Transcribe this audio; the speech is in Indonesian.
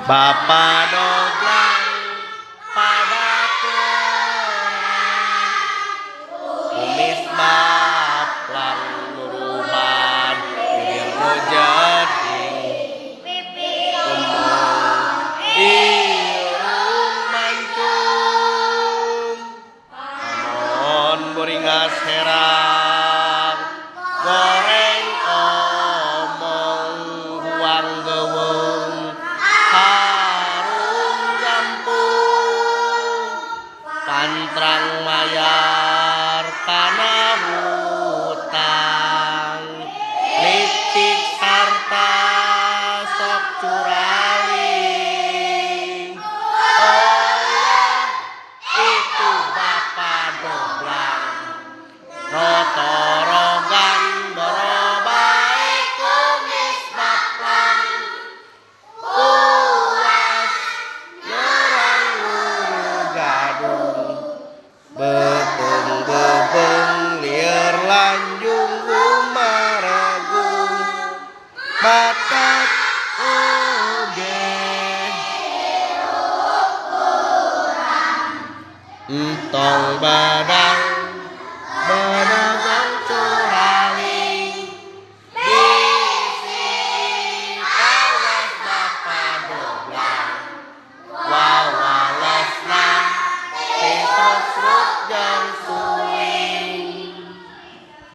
Bapa doblang pada terang, kumis baplang nuruban, bibir nu jeding, embung irung mancung, amun buringas herang, goreng omong huang geuweung, harum gampung, pantrang mayar kana hutang, licik sarta sok curaling. Oh ya, itu Bapa doblang, rotorogan borobai kumis baplang, puas nyerang luru gadung, bepeng-bepeng liar lanjung umaragung, matak oge entong badang